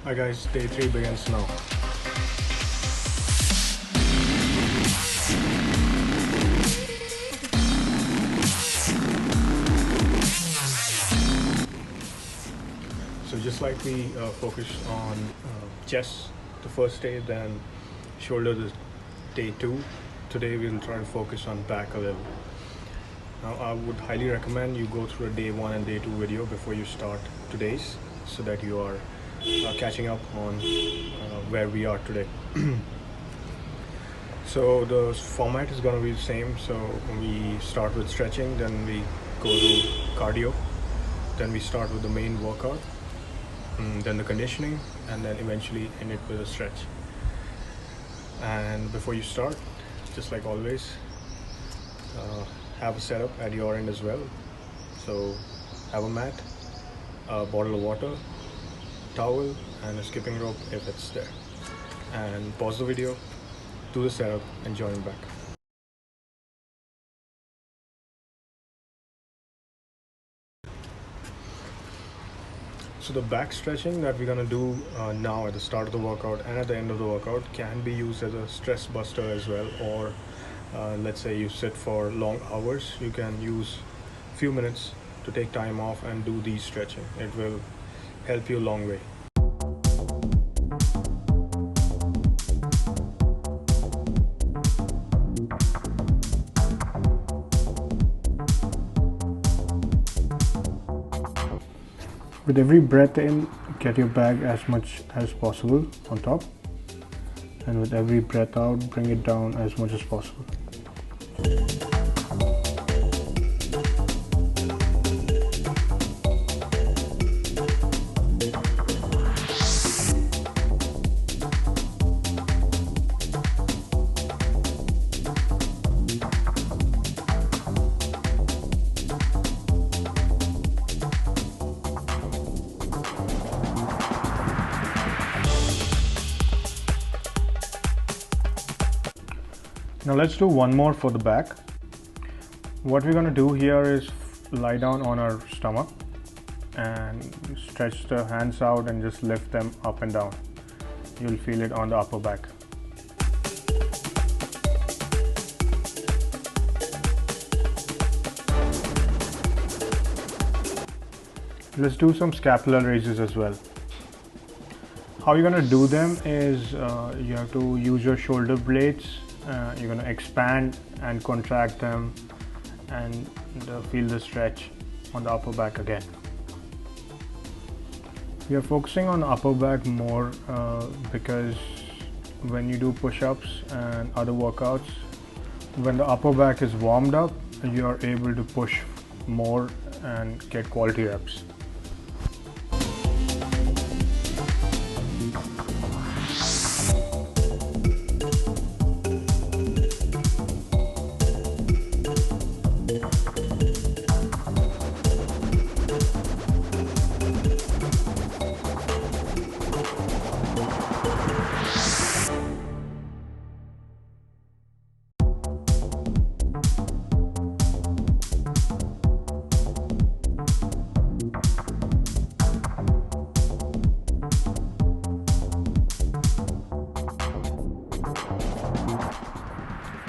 Hi guys, day 3 begins now. So just like we focused on chest the first day, then shoulder the day 2, today we'll try to focus on back a little. Now I would highly recommend you go through a day 1 and day 2 video before you start today's, so that you are catching up on where we are today. So the format is going to be the same. So we start with stretching, then we go to cardio, then we start with the main workout, then the conditioning, and then eventually end it with a stretch. And before you start, just like always, have a setup at your end as well. So have a mat, a bottle of water, towel, and a skipping rope if it's there. And pause the video, do the setup, and join back. So the back stretching that we're gonna do now at the start of the workout and at the end of the workout can be used as a stress buster as well. Or let's say you sit for long hours, you can use a few minutes to take time off and do these stretching. It will help you a long way. With every breath in, get your bag as much as possible on top, and with every breath out, bring it down as much as possible. Now let's do one more for the back. What we're going to do here is lie down on our stomach and stretch the hands out and just lift them up and down. You'll feel it on the upper back. Let's do some scapular raises as well. How you're going to do them is you have to use your shoulder blades. You're going to expand and contract them and feel the stretch on the upper back again. We are focusing on the upper back more because when you do push-ups and other workouts, when the upper back is warmed up, you are able to push more and get quality reps.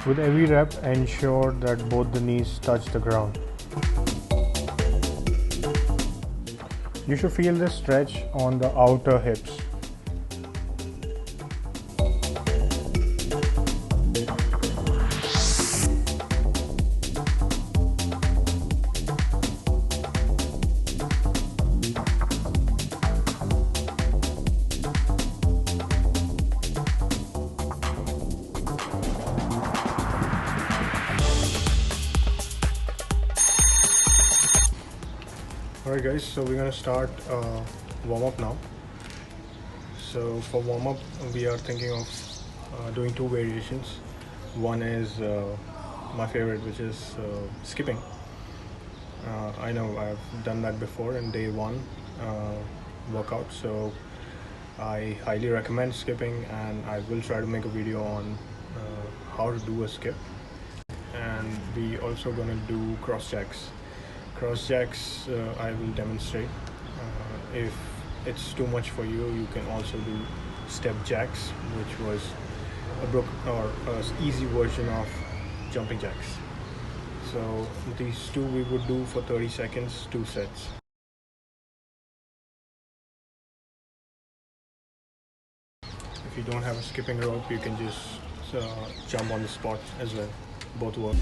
With every rep, ensure that both the knees touch the ground. You should feel the stretch on the outer hips. Alright guys, so we're gonna start warm up now. So for warm up, we are thinking of doing 2 variations. One is my favorite, which is skipping. I know I've done that before in day 1 workout, so I highly recommend skipping, and I will try to make a video on how to do a skip. And we also gonna do cross jacks. Cross jacks I will demonstrate. If it's too much for you, you can also do step jacks, which was a easy version of jumping jacks. So these two we would do for 30 seconds, 2 sets. If you don't have a skipping rope, you can just jump on the spot as well. Both work.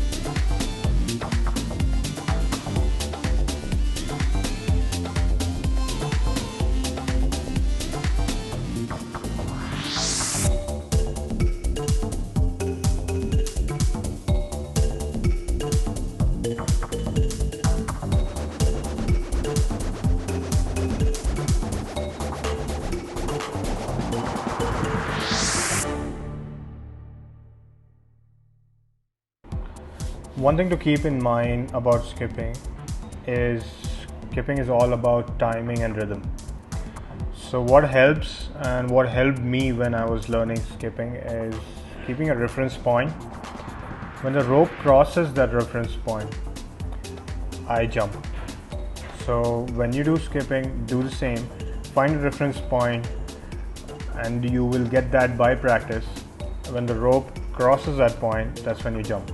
One thing to keep in mind about skipping is all about timing and rhythm. So what helps and what helped me when I was learning skipping is keeping a reference point. When the rope crosses that reference point, I jump. So when you do skipping, do the same. Find a reference point and you will get that by practice. When the rope crosses that point, that's when you jump.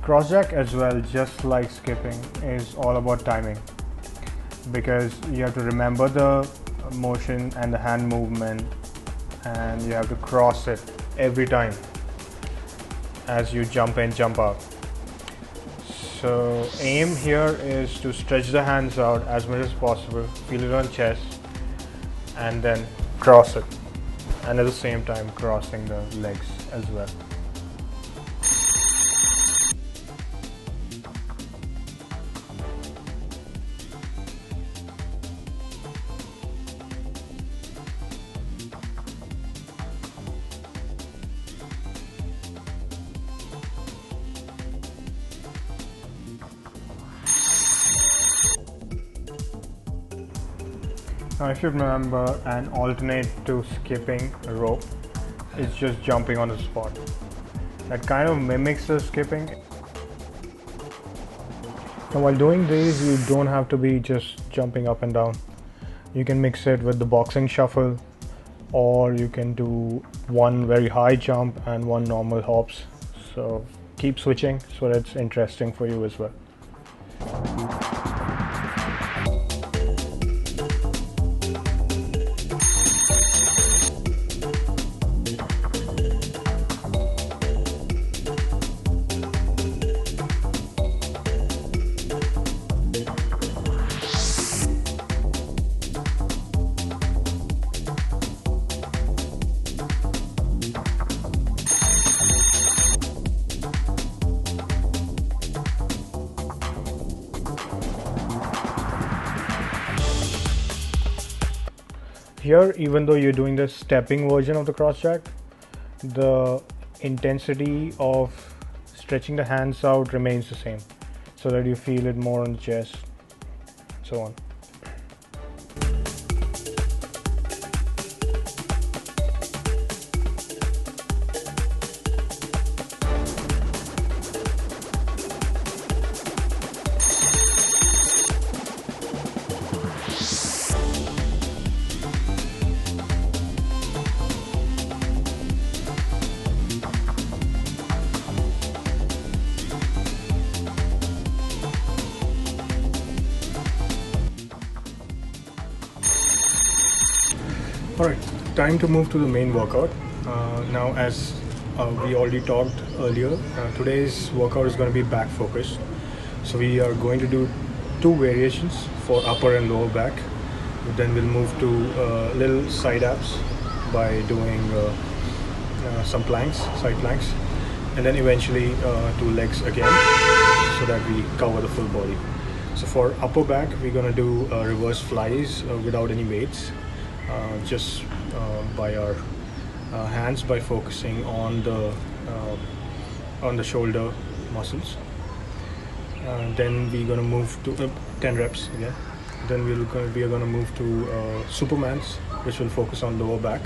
Crossjack as well, just like skipping, is all about timing, because you have to remember the motion and the hand movement, and you have to cross it every time as you jump in, jump out. So aim here is to stretch the hands out as much as possible, feel it on chest, and then cross it, and at the same time crossing the legs as well. Now if you remember, an alternate to skipping a rope is just jumping on the spot. That kind of mimics the skipping. Now while doing these, you don't have to be just jumping up and down. You can mix it with the boxing shuffle, or you can do one very high jump and one normal hops. So keep switching so that it's interesting for you as well. Here, even though you're doing the stepping version of the cross jack, the intensity of stretching the hands out remains the same, so that you feel it more on the chest, and so on. Alright, time to move to the main workout. Now, as we already talked earlier, today's workout is going to be back focused. So we are going to do 2 variations for upper and lower back. Then we'll move to little side abs by doing some planks, side planks, and then eventually 2 legs again, so that we cover the full body. So for upper back, we're going to do reverse flies without any weights. just by our hands, by focusing on the shoulder muscles. Then we're gonna move to 10 reps again. Then we are gonna move to Supermans, which will focus on lower back.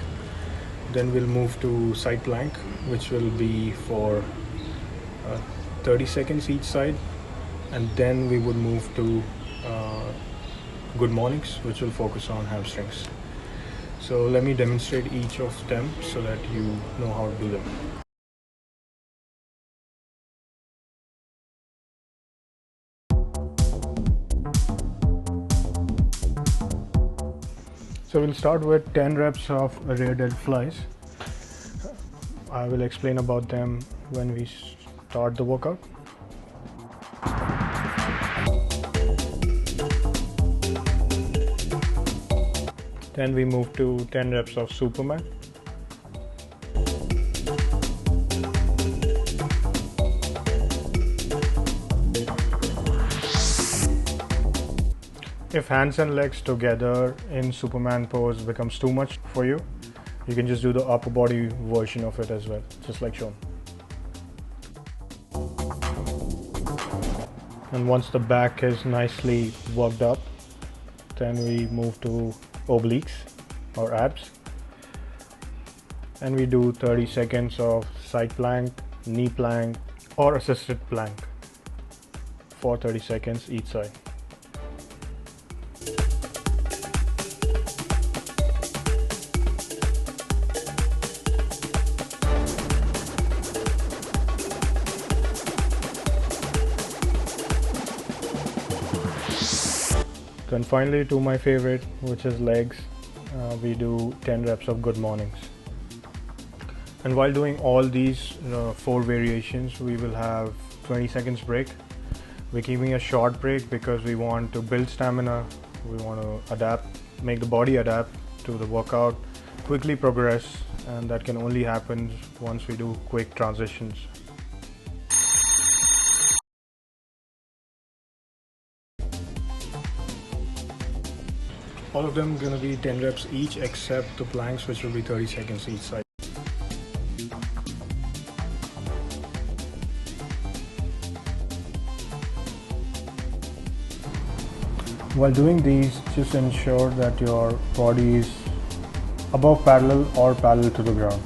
Then we'll move to side plank, which will be for 30 seconds each side. And then we would move to good mornings, which will focus on hamstrings. So let me demonstrate each of them so that you know how to do them. So we'll start with 10 reps of rear delt flies. I will explain about them when we start the workout. Then we move to 10 reps of Superman. If hands and legs together in Superman pose becomes too much for you, you can just do the upper body version of it as well, just like shown. And once the back is nicely worked up, then we move to obliques or abs. And we do 30 seconds of side plank, knee plank, or assisted plank for 30 seconds each side. Then finally to my favorite, which is legs, we do 10 reps of good mornings. And while doing all these 4 variations, we will have 20 seconds break. We're keeping a short break because we want to build stamina, we want to adapt, make the body adapt to the workout, quickly progress, and that can only happen once we do quick transitions. All of them gonna be 10 reps each except the planks, which will be 30 seconds each side. While doing these, just ensure that your body is above parallel or parallel to the ground.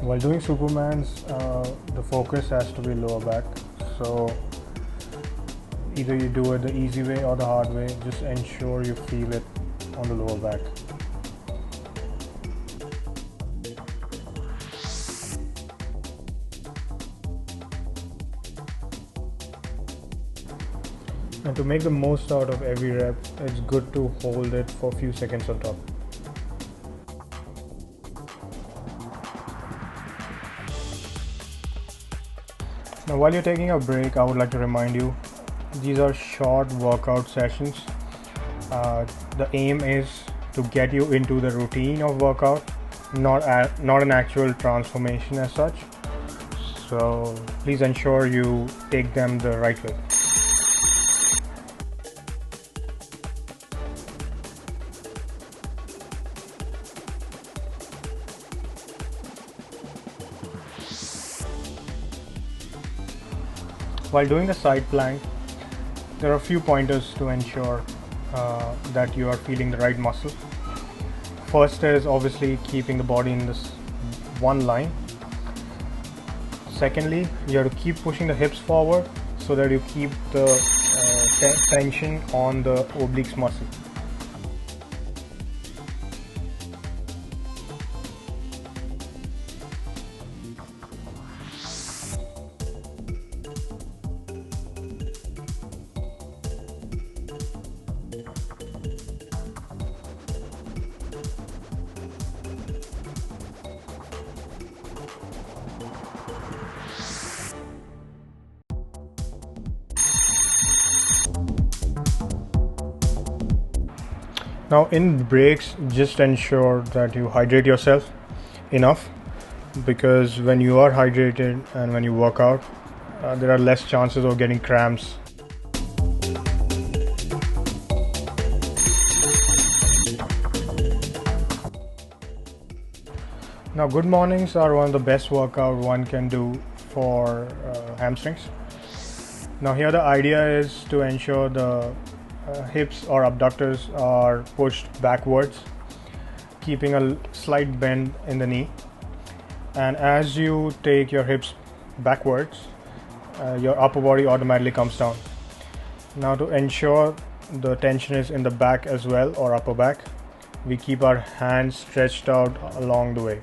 While doing Supermans, the focus has to be lower back. So either you do it the easy way or the hard way, just ensure you feel it on the lower back. And to make the most out of every rep, it's good to hold it for a few seconds on top. Now while you're taking a break, I would like to remind you, these are short workout sessions. The aim is to get you into the routine of workout, not an actual transformation as such. So please ensure you take them the right way. While doing the side plank, there are a few pointers to ensure that you are feeling the right muscle. First is obviously keeping the body in this one line. Secondly, you have to keep pushing the hips forward so that you keep the tension on the obliques muscle. Now in breaks, just ensure that you hydrate yourself enough, because when you are hydrated and when you work out, there are less chances of getting cramps. Now good mornings are one of the best workout one can do for hamstrings. Now here the idea is to ensure the hips or abductors are pushed backwards, keeping a slight bend in the knee. And as you take your hips backwards, your upper body automatically comes down. Now to ensure the tension is in the back as well, or upper back, we keep our hands stretched out along the way.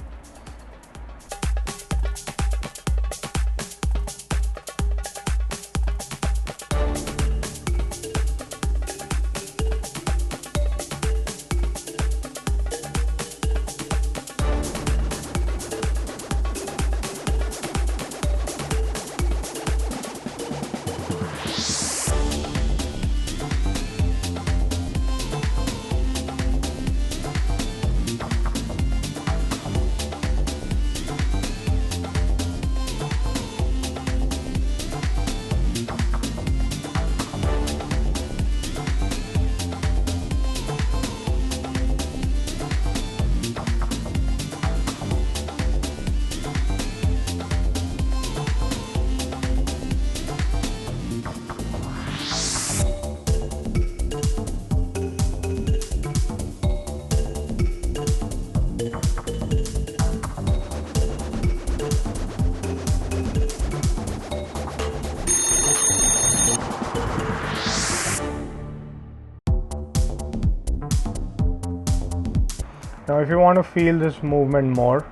Now if you want to feel this movement more,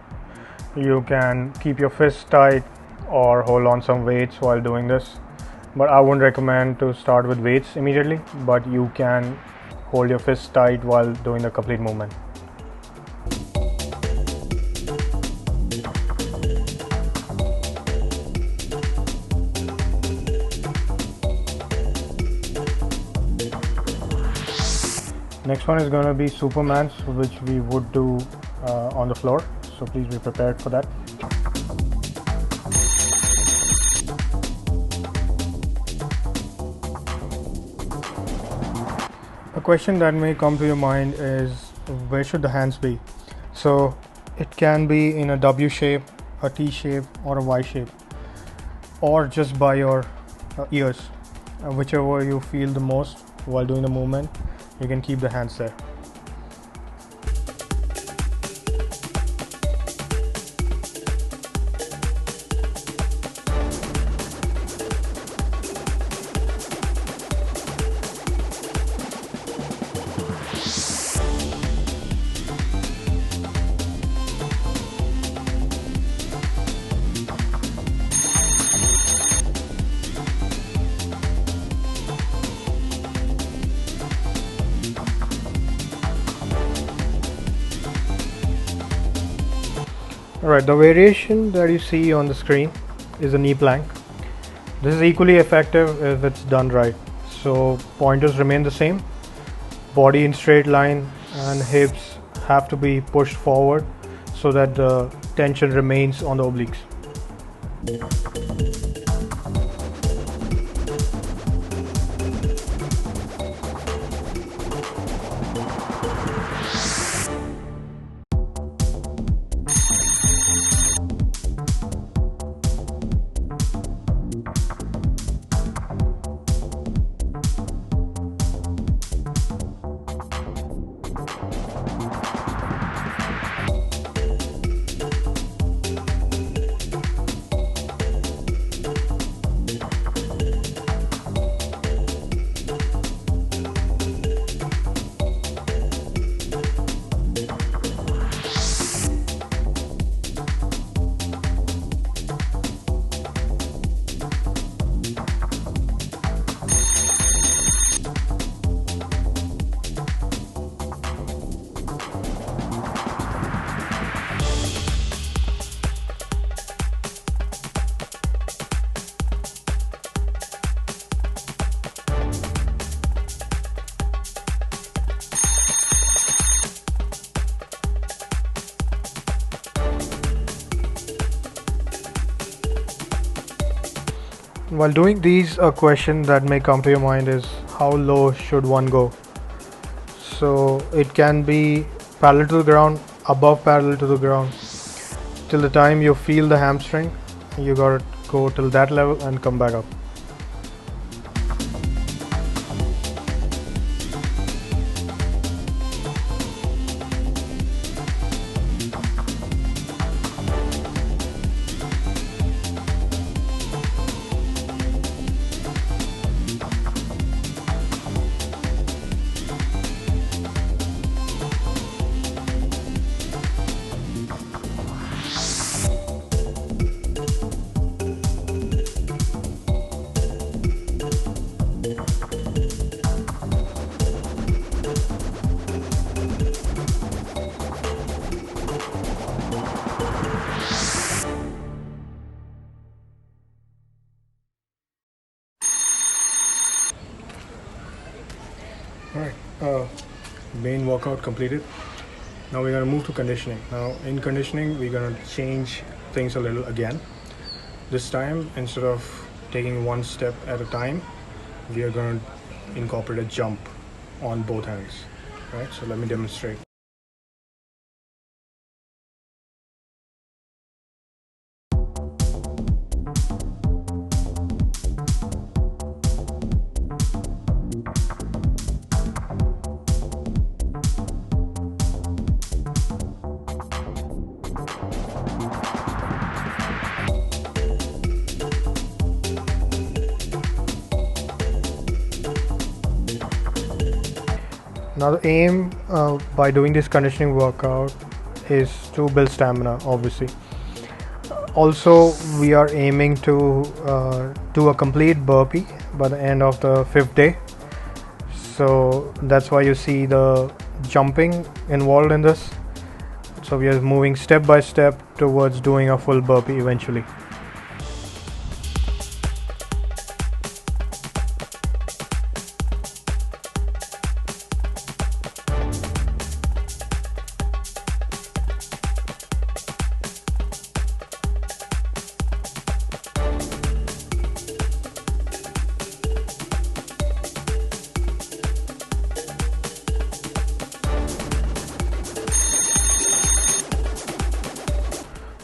you can keep your fists tight or hold on some weights while doing this, but I wouldn't recommend to start with weights immediately, but you can hold your fists tight while doing the complete movement. Next one is going to be Supermans, which we would do on the floor, so please be prepared for that. A question that may come to your mind is, where should the hands be? So it can be in a W shape, a T shape, or a Y shape, or just by your ears, whichever you feel the most while doing the movement. You can keep the hands there. Alright, the variation that you see on the screen is a knee plank. This is equally effective if it's done right. So pointers remain the same, body in straight line, and hips have to be pushed forward so that the tension remains on the obliques. While doing these, a question that may come to your mind is how low should one go? So it can be parallel to the ground, above parallel to the ground, till the time you feel the hamstring. You gotta go till that level and come back up. Alright, main workout completed. Now we're gonna move to conditioning. Now in conditioning, we're gonna change things a little again. This time, instead of taking one step at a time, we are gonna incorporate a jump on both hands. Right, so let me demonstrate. Now the aim by doing this conditioning workout is to build stamina, obviously. Also, we are aiming to do a complete burpee by the end of the 5th day. So that's why you see the jumping involved in this. So we are moving step by step towards doing a full burpee eventually.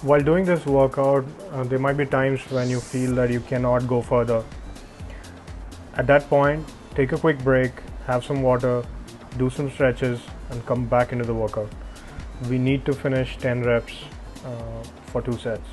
While doing this workout, there might be times when you feel that you cannot go further. At that point, take a quick break, have some water, do some stretches, and come back into the workout. We need to finish 10 reps for 2 sets.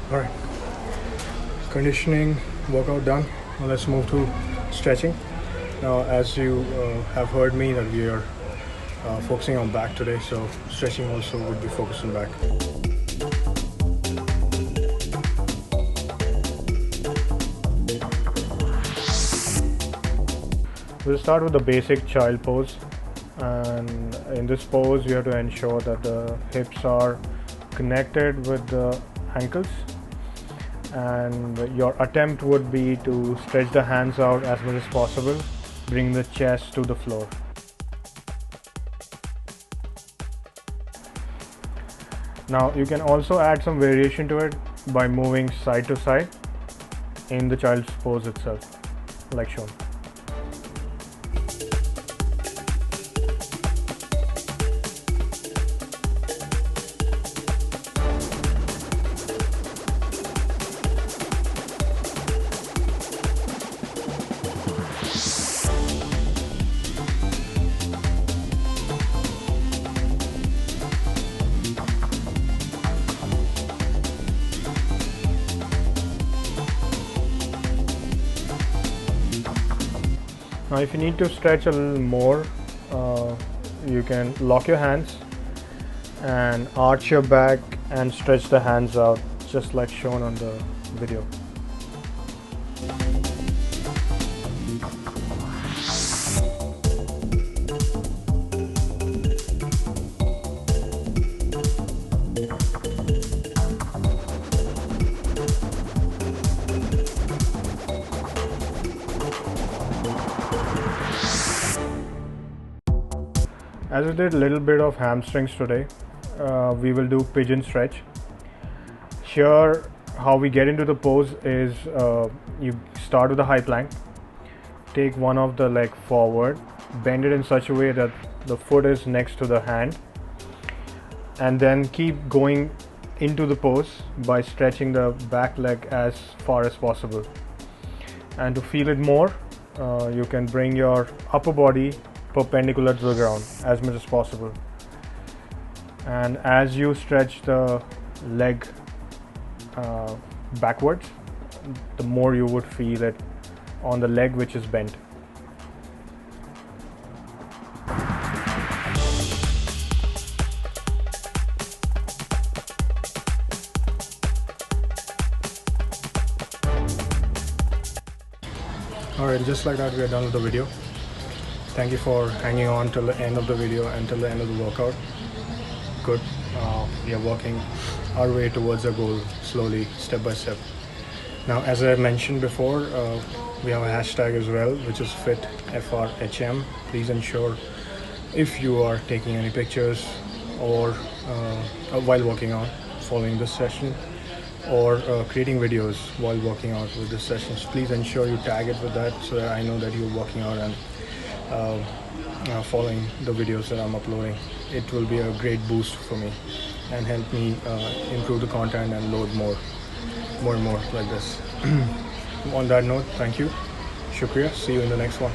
Alright, conditioning workout done. Now let's move to stretching. Now, as you have heard me that we are focusing on back today, so stretching also would be focused on back. We'll start with the basic child pose, and in this pose you have to ensure that the hips are connected with the ankles, and your attempt would be to stretch the hands out as much as possible, bring the chest to the floor. Now you can also add some variation to it by moving side to side in the child's pose itself, like shown. Now if you need to stretch a little more, you can lock your hands and arch your back and stretch the hands out just like shown on the video. As we did a little bit of hamstrings today, we will do pigeon stretch. Here, how we get into the pose is you start with a high plank, take one of the leg forward, bend it in such a way that the foot is next to the hand, and then keep going into the pose by stretching the back leg as far as possible. And to feel it more, you can bring your upper body perpendicular to the ground as much as possible, and as you stretch the leg backwards, the more you would feel it on the leg which is bent. Alright, just like that we are done with the video. Thank you for hanging on till the end of the video and till the end of the workout. Good. We are working our way towards our goal slowly, step by step. Now, as I mentioned before, we have a hashtag as well, which is FitFRHM. Please ensure if you are taking any pictures or while working out following this session, or creating videos while working out with this sessions, please ensure you tag it with that so that I know that you're working out and following the videos that I'm uploading. It will be a great boost for me and help me improve the content and load more and more like this. On that note, thank you, shukriya, see you in the next one.